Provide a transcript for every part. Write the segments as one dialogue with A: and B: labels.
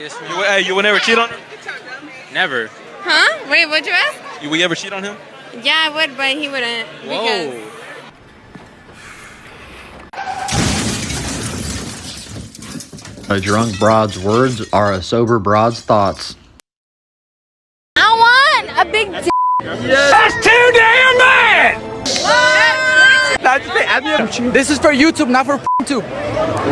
A: You would never cheat on him?
B: Never.
C: Huh? Wait, what'd you ask?
A: Would you ever cheat on him?
C: Yeah, I would, but he wouldn't.
A: Whoa.
D: A drunk broad's words are a sober broad's thoughts.
C: I want a big d.
A: Yes. That's too damn bad!
E: This is for YouTube, not for YouTube.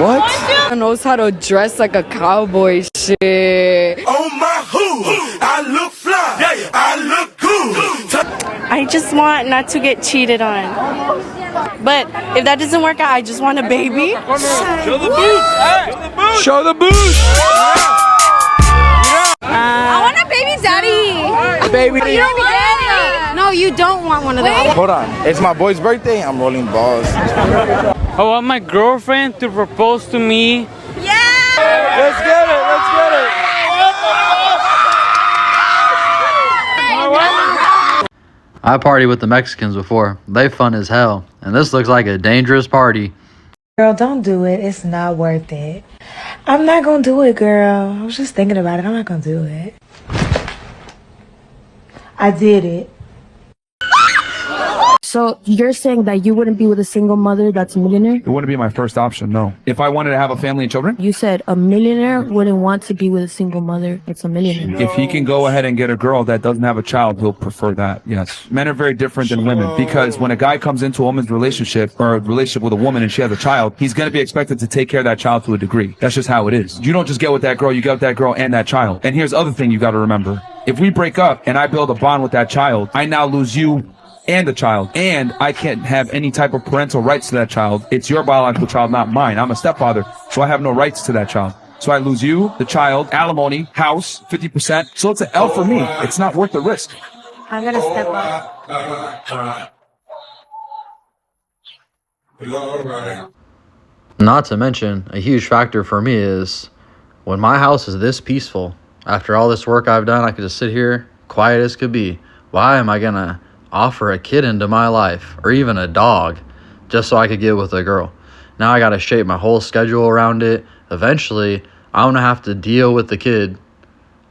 E: What?
F: He knows how to dress like a cowboy shit.
G: On my hood, I look fly, I look good.
H: I just want not to get cheated on. But if that doesn't work out, I just want a baby.
A: Show the boots!
E: Show the boost.
C: I want a baby daddy.
E: Baby.
C: You don't get it. No, you don't want one of those.
E: Hold on. It's my boy's birthday. I'm rolling balls.
B: I want my girlfriend to propose to me.
C: Yeah!
E: Let's get it. Let's get it.
D: I partied with the Mexicans before. They fun as hell. And this looks like a dangerous party.
I: Girl, don't do it. It's not worth it. I'm not gonna do it, girl. I was just thinking about it. I'm not gonna do it. I did it.
F: So you're saying that you wouldn't be with a single mother that's a millionaire?
E: It wouldn't be my first option, no. If I wanted to have a family and children,
F: You said a millionaire wouldn't want to be with a single mother that's a millionaire.
E: if he can go ahead and get a girl that doesn't have a child, he'll prefer that, yes. Men are very different than women because when a guy comes into a woman's relationship or a relationship with a woman and she has a child, he's going to be expected to take care of that child to a degree. That's just how it is. You don't just get with that girl, you get with that girl and that child. And here's the other thing you got to remember. If we break up and I build a bond with that child, I now lose you and the child, and I can't have any type of parental rights to that child. It's your biological child, not mine. I'm a stepfather, so I have no rights to that child. So I lose you, the child, alimony, house, 50%. So it's an L for me. It's not worth the risk.
H: I'm gonna step up.
D: Not to mention, a huge factor for me is when my house is this peaceful, after all this work I've done, I could just sit here, quiet as could be. Why am I gonna offer a kid into my life, or even a dog, just so I could get with a girl? Now I gotta shape my whole schedule around it. Eventually, I'm gonna have to deal with the kid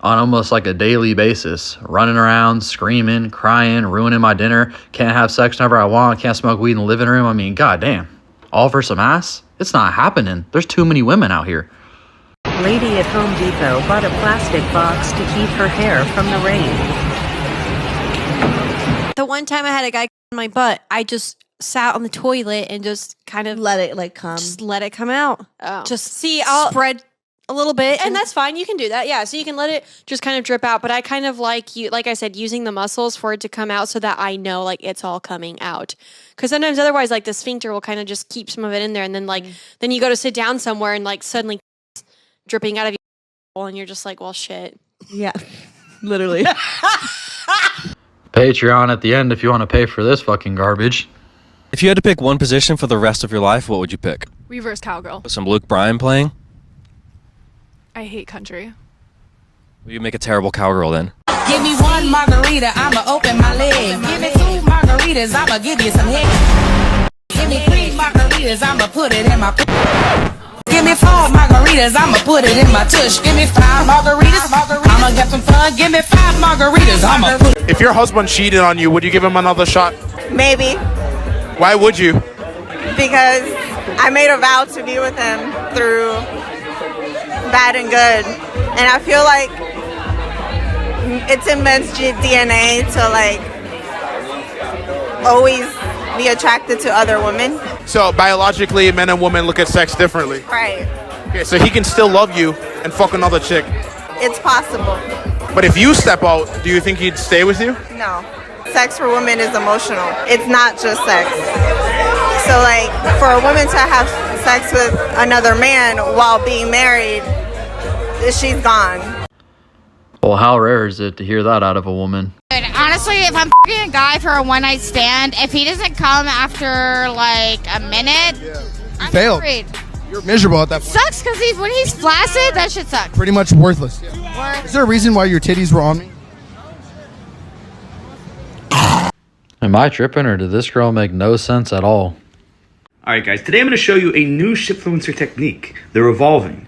D: on almost like a daily basis, running around, screaming, crying, ruining my dinner, can't have sex whenever I want, can't smoke weed in the living room. I mean, goddamn, all for some ass? It's not happening. There's too many women out here.
J: Lady at Home Depot bought a plastic box to keep her hair from the rain.
C: The one time I had a guy in my butt, I just sat on the toilet and just kind of
H: Let it like come.
C: just let it come out.
H: Oh.
C: Just see, I'll spread a little bit, and that's fine. You can do that, yeah. So you can let it just kind of drip out. But I kind of like I said, using the muscles for it to come out so that I know like it's all coming out. Because sometimes otherwise, like the sphincter will kind of just keep some of it in there, and then then you go to sit down somewhere and like suddenly dripping out of your and you're just like, well, shit.
H: Yeah, literally.
D: Patreon at the end if you want to pay for this fucking garbage.
K: If you had to pick one position for the rest of your life, what would you pick?
L: Reverse cowgirl.
K: Some Luke Bryan playing?
L: I hate country.
K: Well, you make a terrible cowgirl then.
M: Give me one margarita, I'ma open my leg. Give me two margaritas, I'ma give you some head. Give me three margaritas, I'ma put it in my... Give me four margaritas, I'ma put it in my tush. Give me five margaritas, I'ma get some fun. Give me five margaritas, I'ma put it...
N: If your husband cheated on you, would you give him another shot?
O: Maybe.
N: Why would you?
O: Because I made a vow to be with him through bad and good. And I feel like it's in men's DNA to like always be attracted to other women.
N: So biologically, men and women look at sex differently.
O: Right.
N: Okay, so he can still love you and fuck another chick.
O: It's possible.
N: But if you step out, do you think he'd stay with you?
O: No. Sex for women is emotional. It's not just sex. So like for a woman to have sex with another man while being married, she's gone.
D: Well, how rare is it to hear that out of a woman?
P: Honestly, if I'm f***ing a guy for a one-night stand, if he doesn't come after like a minute, I'm
Q: failed.
P: worried.
Q: You're miserable at that point.
P: Sucks because when he's flaccid, that shit sucks.
Q: Pretty much worthless. Is there a reason why your titties were on me?
D: Am I tripping, or did this girl make no sense at all?
R: Alright guys, today I'm going to show you a new shipfluencer technique, the revolving.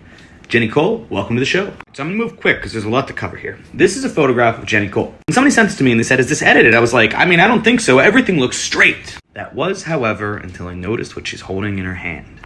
R: Jenny Cole, welcome to the show. So I'm gonna move quick because there's a lot to cover here. This is a photograph of Jenny Cole. When somebody sent this to me and they said, is this edited? I was like, I don't think so. Everything looks straight. That was, however, until I noticed what she's holding in her hand.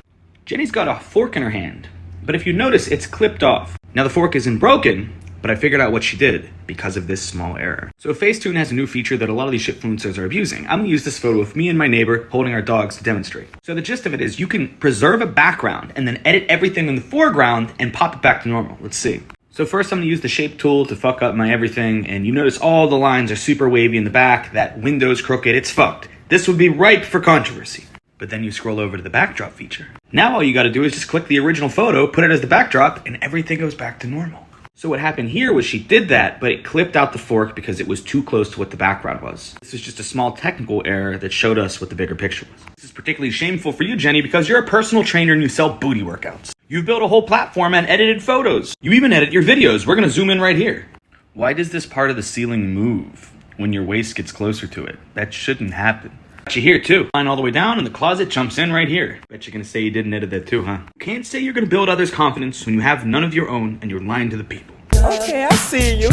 R: Jenny's got a fork in her hand, but if you notice, it's clipped off. Now the fork isn't broken, but I figured out what she did because of this small error. So Facetune has a new feature that a lot of these shitfluencers are abusing. I'm gonna use this photo of me and my neighbor holding our dogs to demonstrate. So the gist of it is you can preserve a background and then edit everything in the foreground and pop it back to normal. Let's see. So first I'm gonna use the shape tool to fuck up my everything, and you notice all the lines are super wavy in the back, that window's crooked, it's fucked. This would be ripe for controversy. But then you scroll over to the backdrop feature. Now all you gotta do is just click the original photo, put it as the backdrop, and everything goes back to normal. So what happened here was she did that, but it clipped out the fork because it was too close to what the background was. This is just a small technical error that showed us what the bigger picture was. This is particularly shameful for you, Jenny, because you're a personal trainer and you sell booty workouts. You've built a whole platform and edited photos. You even edit your videos. We're gonna zoom in right here. Why does this part of the ceiling move when your waist gets closer to it? That shouldn't happen. Got you here too. Line all the way down and the closet jumps in right here. Bet you're gonna say you didn't edit that too, huh? You can't say you're gonna build others' confidence when you have none of your own and you're lying to the people.
S: Okay, I see you.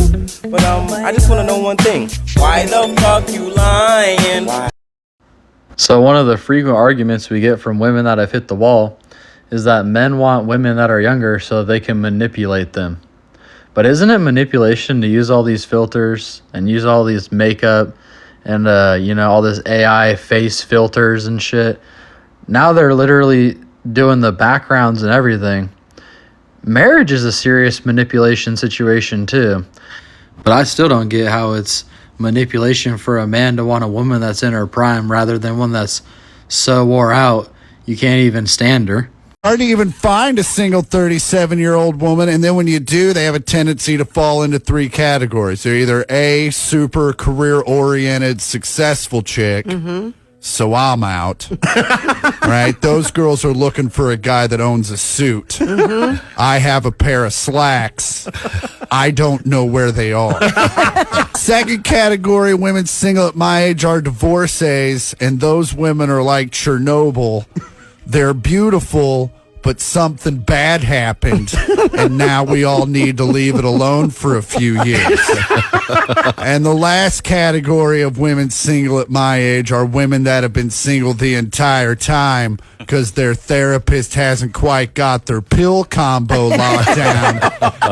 S: But I just wanna know one thing. Why the fuck you lying?
D: So one of the frequent arguments we get from women that have hit the wall is that men want women that are younger so they can manipulate them. But isn't it manipulation to use all these filters and use all these makeup and all this AI face filters and shit? Now they're literally doing the backgrounds and everything. Marriage is a serious manipulation situation too. But I still don't get how it's manipulation for a man to want a woman that's in her prime rather than one that's so wore out you can't even stand her.
Q: Hard to even find a single 37-year-old woman, and then when you do, they have a tendency to fall into three categories. They're either A, super career-oriented, successful chick, so I'm out, right? Those girls are looking for a guy that owns a suit. I have a pair of slacks. I don't know where they are. Second category, women single at my age are divorcees, and those women are like Chernobyl. They're beautiful, but something bad happened, and now we all need to leave it alone for a few years. And the last category of women single at my age are women that have been single the entire time because their therapist hasn't quite got their pill combo locked down,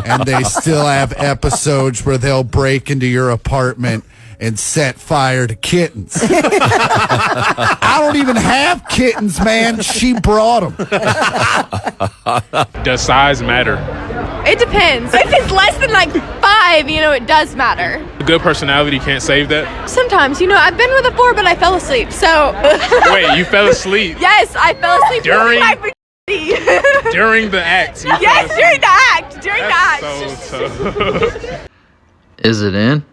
Q: and they still have episodes where they'll break into your apartment and set fire to kittens. I don't even have kittens, man. She brought them.
T: Does size matter?
L: It depends. If it's less than like 5, it does matter.
T: A good personality can't save that?
L: Sometimes, I've been with a 4, but I fell asleep, so.
T: Wait, you fell asleep?
L: Yes, I fell asleep
T: during the act?
L: Yes, during the act.
T: So tough.
D: Is it in?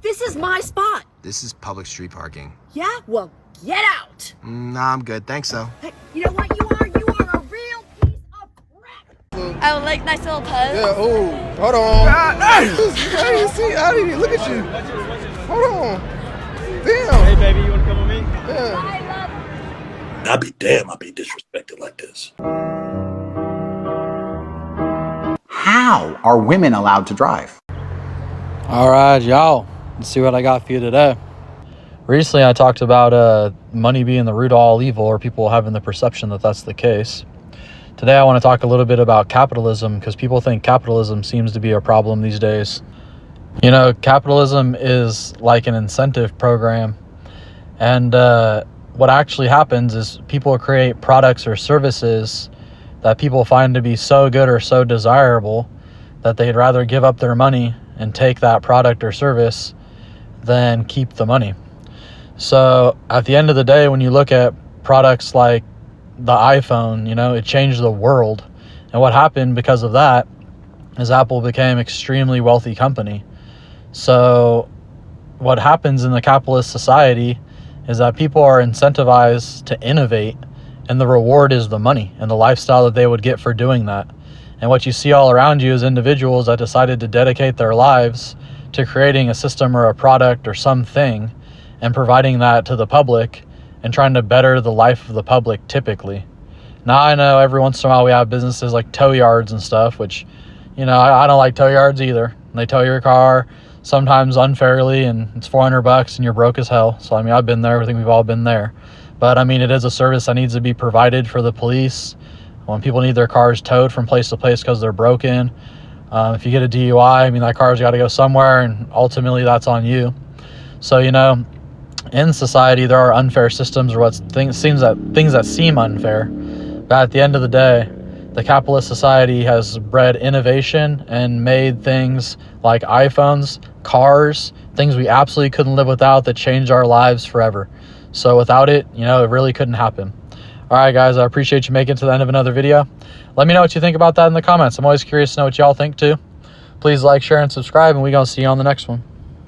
U: This is my spot.
V: This is public street parking.
U: Yeah? Well, get out.
V: Nah, I'm good. Thanks, though.
U: Hey, you know what you are? You are a real piece of crap.
L: Oh, like nice little pose.
V: Yeah, oh, hold on. I didn't see. I didn't even look at you. Hold on. Damn.
A: Hey, baby, you want to come with me?
V: Yeah.
W: I'd be damned I'd be disrespected like this.
X: How are women allowed to drive?
D: All right, y'all. Let's see what I got for you today. Recently, I talked about money being the root of all evil, or people having the perception that that's the case. Today, I want to talk a little bit about capitalism, because people think capitalism seems to be a problem these days. Capitalism is like an incentive program. And what actually happens is people create products or services that people find to be so good or so desirable that they'd rather give up their money and take that product or service than keep the money. So at the end of the day, when you look at products like the iPhone, it changed the world. And what happened because of that is Apple became an extremely wealthy company. So what happens in the capitalist society is that people are incentivized to innovate, and the reward is the money and the lifestyle that they would get for doing that. And what you see all around you is individuals that decided to dedicate their lives to creating a system or a product or something and providing that to the public and trying to better the life of the public typically. Now, I know every once in a while we have businesses like tow yards and stuff, which, you know, I don't like tow yards either. They tow your car sometimes unfairly, and it's $400 and you're broke as hell. So, I mean, I've been there. I think we've all been there. But, I mean, it is a service that needs to be provided for the police when people need their cars towed from place to place because they're broken. If you get a DUI, I mean, that car's got to go somewhere, and ultimately that's on you. So, you know, in society, there are unfair systems or things that seem unfair. But at the end of the day, the capitalist society has bred innovation and made things like iPhones, cars, things we absolutely couldn't live without that changed our lives forever. So without it, you know, it really couldn't happen. All right, guys, I appreciate you making it to the end of another video. Let me know what you think about that in the comments. I'm always curious to know what y'all think too. Please like, share, and subscribe, and we're going to see you on the next one.